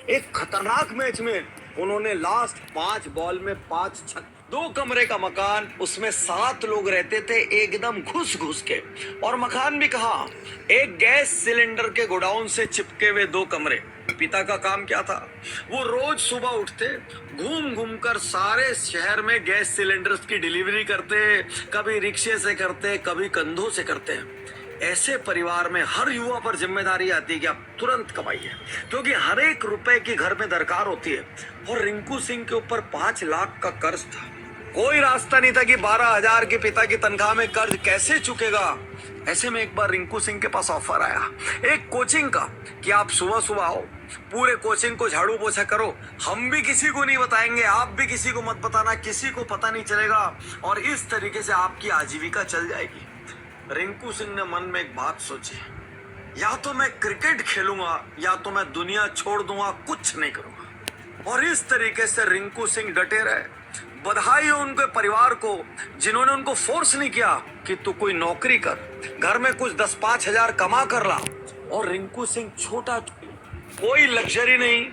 एक खतरनाक मैच में उन्होंने लास्ट 5 बॉल में 5 छक्के। 2 कमरे का मकान, उसमें 7 लोग रहते थे एकदम घुस घुस के। और मकान भी कहा, एक गैस सिलेंडर के गोडाउन से चिपके हुए 2 कमरे। पिता का काम क्या था? वो रोज सुबह उठते, घूम घूम कर सारे शहर में गैस सिलेंडर्स की डिलीवरी करते, कभी रिक्शे से करते, कभी कंधों से करते। ऐसे परिवार में हर युवा पर जिम्मेदारी आती है कि आप तुरंत कमाइए, क्योंकि हर एक रुपए की घर में दरकार होती है। और रिंकू सिंह के ऊपर 5 लाख का कर्ज था। कोई रास्ता नहीं था कि 12,000 के पिता की तनख्वाह में कर्ज कैसे चुकेगा। ऐसे में एक बार रिंकू सिंह के पास ऑफर आया एक कोचिंग का, कि आप सुबह सुबह आओ, पूरे कोचिंग को झाड़ू पोछा करो, हम भी किसी को नहीं बताएंगे, आप भी किसी को मत बताना, किसी को पता नहीं चलेगा, और इस तरीके से आपकी आजीविका चल जाएगी। रिंकू सिंह ने मन में एक बात सोची, या तो मैं क्रिकेट खेलूंगा या तो मैं दुनिया छोड़ दूंगा, कुछ नहीं करूंगा। और इस तरीके से रिंकू सिंह डटे रहे। बधाई हो उनके परिवार को जिन्होंने उनको फोर्स नहीं किया कि तू कोई नौकरी कर, घर में कुछ 10-5 हजार कमा कर ला। और रिंकू सिंह छोटा, कोई लग्जरी नहीं,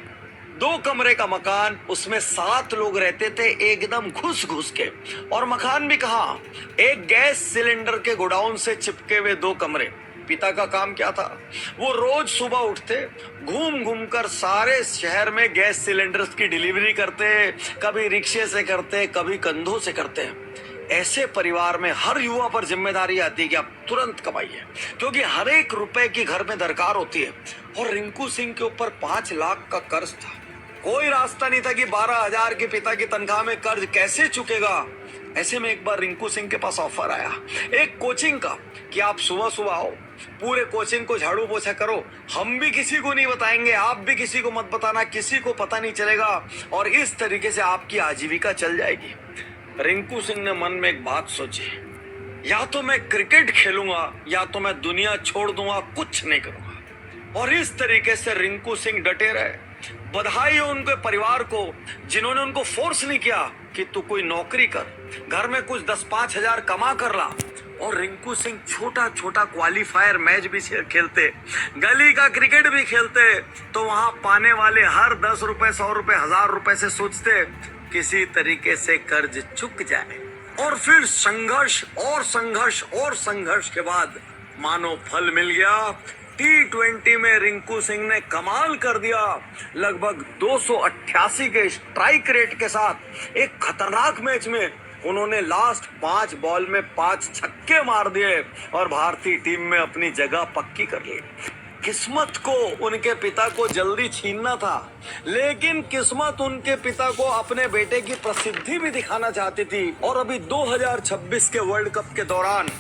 2 कमरे का मकान, उसमें 7 लोग रहते थे एकदम घुस घुस के। और मकान भी कहा, एक गैस सिलेंडर के गोडाउन से चिपके हुए 2 कमरे। पिता का काम क्या था? वो रोज सुबह उठते, घूम घूम कर सारे शहर में गैस सिलेंडर्स की डिलीवरी करते, कभी रिक्शे से करते, कभी कंधों से करते। ऐसे परिवार में हर युवा पर जिम्मेदारी आती है कि आप तुरंत कमाइए, क्योंकि हर एक रुपए की घर में दरकार होती है। और रिंकू सिंह के ऊपर 5 लाख का कर्ज था। कोई रास्ता नहीं था कि 12,000 के पिता की तनख्वाह में कर्ज कैसे चुकेगा। ऐसे में एक बार रिंकू सिंह के पास ऑफर आया एक कोचिंग का, कि आप सुबह सुबह आओ, पूरे कोचिंग को झाड़ू पोछा करो, हम भी किसी को नहीं बताएंगे, आप भी किसी को मत बताना, किसी को पता नहीं चलेगा, और इस तरीके से आपकी आजीविका चल जाएगी। रिंकू सिंह ने मन में एक बात सोची, या तो मैं क्रिकेट खेलूंगा या तो मैं दुनिया छोड़ दूंगा, कुछ नहीं करूंगा। और इस तरीके से रिंकू सिंह डटे रहे। बधाई हो उनके परिवार को जिन्होंने उनको फोर्स नहीं किया कि तू कोई नौकरी कर, घर में कुछ 10-5 हजार कमा कर ला। और रिंकू सिंह छोटा छोटा क्वालिफायर मैच भी खेलते, गली का क्रिकेट भी खेलते, तो वहां पाने वाले हर 10 रुपए, 100 रुपए, 1000 रुपए से सोचते किसी तरीके से कर्ज चुक जाए। और फिर संघर्ष और संघर्ष और संघर्ष के बाद मानो फल मिल गया। T20 में रिंकू सिंह ने कमाल कर दिया। लगभग 288 के स्ट्राइक रेट के साथ एक खतरनाक मैच में उन्होंने लास्ट 5 बॉल में 5 छक्के मार दिए और भारतीय टीम में अपनी जगह पक्की कर ली। किस्मत को उनके पिता को जल्दी छीनना था, लेकिन किस्मत उनके पिता को अपने बेटे की प्रसिद्धि भी दिखाना चाहती थी। और अभी 2026 के वर्ल्ड कप के दौरान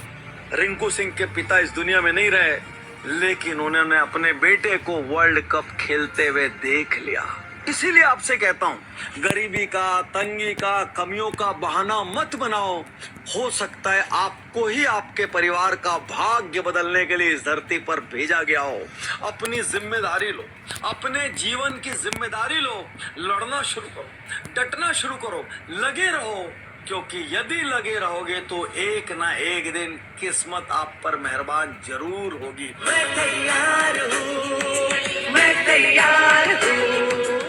रिंकू सिंह के पिता इस दुनिया में नहीं रहे, लेकिन उन्होंने अपने बेटे को वर्ल्ड कप खेलते हुए देख लिया। इसीलिए आपसे कहता हूं, गरीबी का, तंगी का, कमियों का बहाना मत बनाओ। हो सकता है आपको ही आपके परिवार का भाग्य बदलने के लिए इस धरती पर भेजा गया हो। अपनी जिम्मेदारी लो, अपने जीवन की जिम्मेदारी लो, लड़ना शुरू करो, डटना शुरू करो, लगे रहो, क्योंकि यदि लगे रहोगे तो एक ना एक दिन किस्मत आप पर मेहरबान जरूर होगी। मैं तैयार हूँ, मैं तैयार हूँ।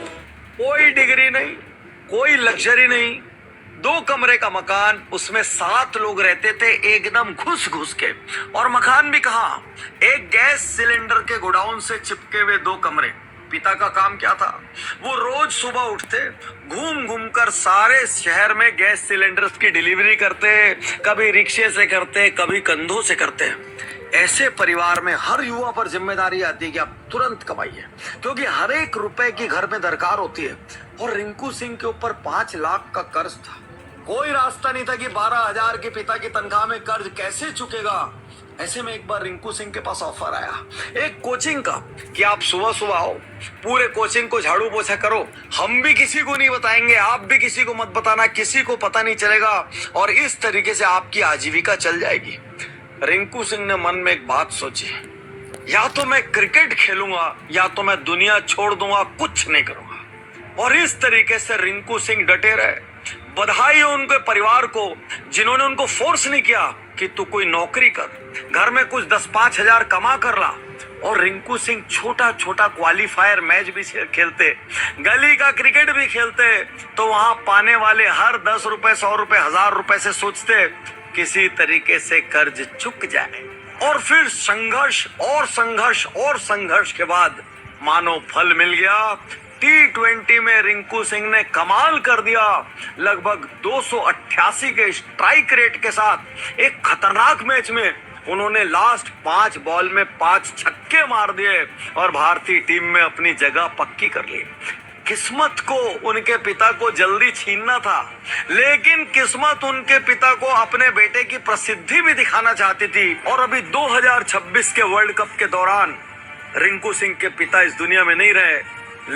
कोई डिग्री नहीं, कोई लग्जरी नहीं, 2 कमरे का मकान, उसमें 7 लोग रहते थे एकदम घुस घुस के। और मकान भी कहा, एक गैस सिलेंडर के गोडाउन से चिपके हुए 2 कमरे। पिता का काम क्या था? वो रोज सुबह उठते, घूम घूम कर सारे शहर में गैस सिलेंडर्स की डिलीवरी करते, कभी रिक्शे से करते, कभी कंधों से करते। ऐसे परिवार में हर युवा पर जिम्मेदारी आती है कि आप तुरंत कमाइए, क्योंकि हर एक रुपए की घर में दरकार होती है। और रिंकू सिंह के ऊपर 5 लाख का कर्ज था। कोई रास्ता नहीं था कि 12,000 के पिता की तनख्वाह में कर्ज कैसे चुकेगा। ऐसे में एक बार रिंकू सिंह के पास ऑफर आया एक कोचिंग का, कि आप सुबह सुबह आओ, पूरे कोचिंग को झाड़ू पोछा करो, हम भी किसी को नहीं बताएंगे, आप भी किसी को मत बताना, किसी को पता नहीं चलेगा, और इस तरीके से आपकी आजीविका चल जाएगी। रिंकू सिंह ने मन में एक बात सोची, या तो मैं क्रिकेट खेलूंगा या तो मैं दुनिया छोड़ दूंगा, कुछ नहीं करूंगा। और इस तरीके से रिंकू सिंह डटे रहे। बधाई हो उनके परिवार को जिन्होंने उनको फोर्स नहीं किया कि तू कोई नौकरी कर, घर में कुछ 10-5 हजार कमा कर ला। और रिंकू सिंह छोटा छोटा क्वालिफायर मैच भी खेलते, गली का क्रिकेट भी खेलते, तो वहां पाने वाले हर 10 रुपए 100 रुपए 1000 रुपए से सोचते किसी तरीके से कर्ज चुक जाए। और फिर संघर्ष और संघर्ष और संघर्ष के बाद मानो फल मिल गया। T20 में रिंकू सिंह ने कमाल कर दिया। लगभग 288 के स्ट्राइक रेट के साथ एक खतरनाक मैच में उन्होंने लास्ट 5 बॉल में 5 छक्के मार दिए और भारतीय टीम में अपनी जगह पक्की कर ली। किस्मत को उनके पिता को जल्दी छीनना था, लेकिन किस्मत उनके पिता को अपने बेटे की प्रसिद्धि भी दिखाना चाहती थी। और अभी 2026 के वर्ल्ड कप के दौरान रिंकू सिंह के पिता इस दुनिया में नहीं रहे,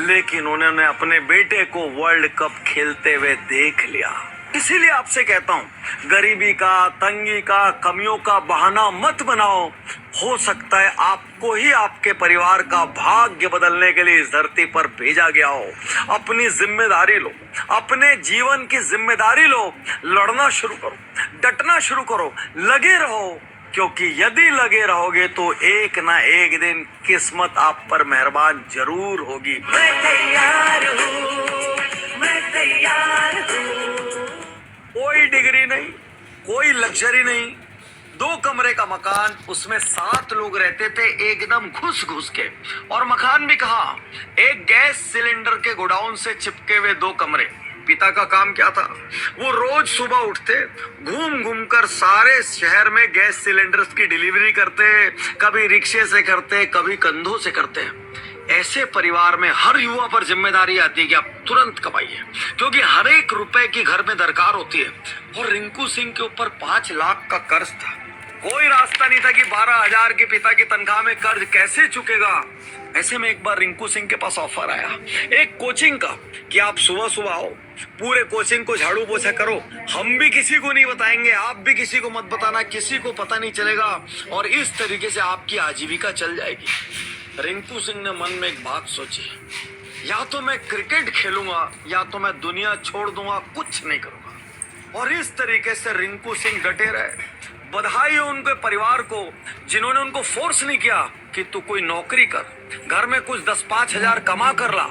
लेकिन उन्होंने अपने बेटे को वर्ल्ड कप खेलते हुए देख लिया। इसीलिए आपसे कहता हूं, गरीबी का, तंगी का, कमियों का बहाना मत बनाओ। हो सकता है आपको ही आपके परिवार का भाग्य बदलने के लिए इस धरती पर भेजा गया हो। अपनी जिम्मेदारी लो, अपने जीवन की जिम्मेदारी लो, लड़ना शुरू करो, डटना शुरू करो, लगे रहो, क्योंकि यदि लगे रहोगे तो एक ना एक दिन किस्मत आप पर मेहरबान जरूर होगी। मैं तैयार हूँ, मैं तैयार हूँ। कोई डिग्री नहीं, कोई लग्जरी नहीं, 2 कमरे का मकान, उसमें 7 लोग रहते थे एकदम घुस घुस के। और मकान भी कहा, एक गैस सिलेंडर के गोडाउन से चिपके हुए 2 कमरे। पिता का काम क्या था? वो रोज सुबह उठते, घूम घूम कर सारे शहर में गैस सिलेंडर्स की डिलीवरी करते, कभी रिक्शे से करते, कभी कंधों से करते। ऐसे परिवार में हर युवा पर जिम्मेदारी आती है कि आप तुरंत कमाइए, क्योंकि हर एक रुपए की घर में दरकार होती है। और रिंकू सिंह के ऊपर 5 लाख का कर्ज था। कोई रास्ता नहीं था कि 12,000 के पिता की तनख्वाह में कर्ज कैसे चुकेगा। ऐसे में एक बार रिंकू सिंह के पास ऑफर आया एक कोचिंग का कि आप सुबह सुबह आओ, पूरे कोचिंग को झाड़ू पोछा करो, हम भी किसी को नहीं बताएंगे, आप भी किसी को मत बताना, किसी को पता नहीं चलेगा, और इस तरीके से आपकी आजीविका चल जाएगी। रिंकू सिंह ने मन में एक बात सोची, या तो मैं क्रिकेट खेलूंगा या तो मैं दुनिया छोड़ दूंगा, कुछ नहीं करूंगा। और इस तरीके से रिंकू सिंह डटे रहे। बधाई हो उनके परिवार को जिन्होंने उनको फोर्स नहीं किया कि तू कोई नौकरी कर, घर में कुछ 10-5 हजार कमा कर ला।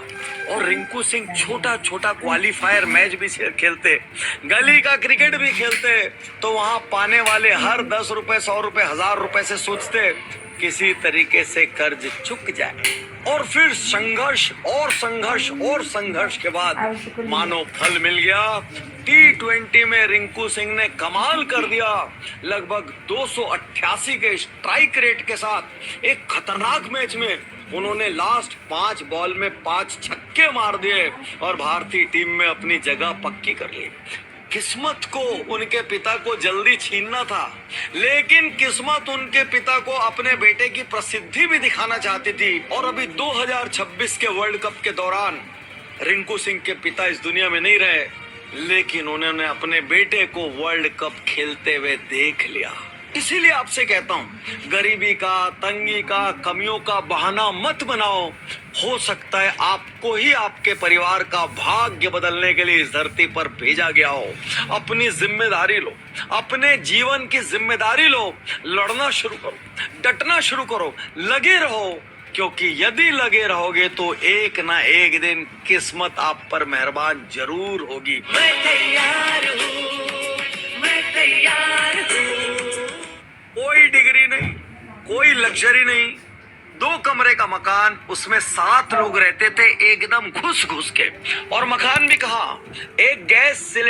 और रिंकू सिंह छोटा छोटा क्वालिफायर मैच भी खेलते, गली का क्रिकेट भी खेलते, तो वहां पाने वाले हर 10 रुपए 100 रुपए 1000 रुपए से सोचते किसी तरीके से कर्ज चुक जाए। और फिर संघर्ष और संघर्ष और संघर्ष के बाद मानो फल मिल गया। T20 में रिंकू सिंह ने कमाल कर दिया। लगभग 288 के स्ट्राइक रेट के साथ एक खतरनाक मैच में उन्होंने लास्ट 5 बॉल में 5 छक्के मार दिए और भारतीय टीम में अपनी जगह पक्की कर ली। किस्मत को उनके पिता को जल्दी छीनना था, लेकिन किस्मत उनके पिता को अपने बेटे की प्रसिद्धि भी दिखाना चाहती थी। और अभी 2026 के वर्ल्ड कप के दौरान रिंकू सिंह के पिता इस दुनिया में नहीं रहे, लेकिन उन्होंने अपने बेटे को वर्ल्ड कप खेलते हुए देख लिया। इसीलिए आपसे कहता हूं, गरीबी का, तंगी का, कमियों का बहाना मत बनाओ। हो सकता है आपको ही आपके परिवार का भाग्य बदलने के लिए इस धरती पर भेजा गया हो। अपनी जिम्मेदारी लो, अपने जीवन की जिम्मेदारी लो, लड़ना शुरू करो, डटना शुरू करो, लगे रहो, क्योंकि यदि लगे रहोगे तो एक ना एक दिन किस्मत आप पर मेहरबान जरूर होगी। मैं तैयार हूँ, मैं तैयार हूँ। कोई डिग्री नहीं, कोई लग्जरी नहीं, 2 कमरे का मकान, उसमें 7 लोग रहते थे एकदम घुस घुस के। और मकान भी कहा, एक गैस सिलेंडर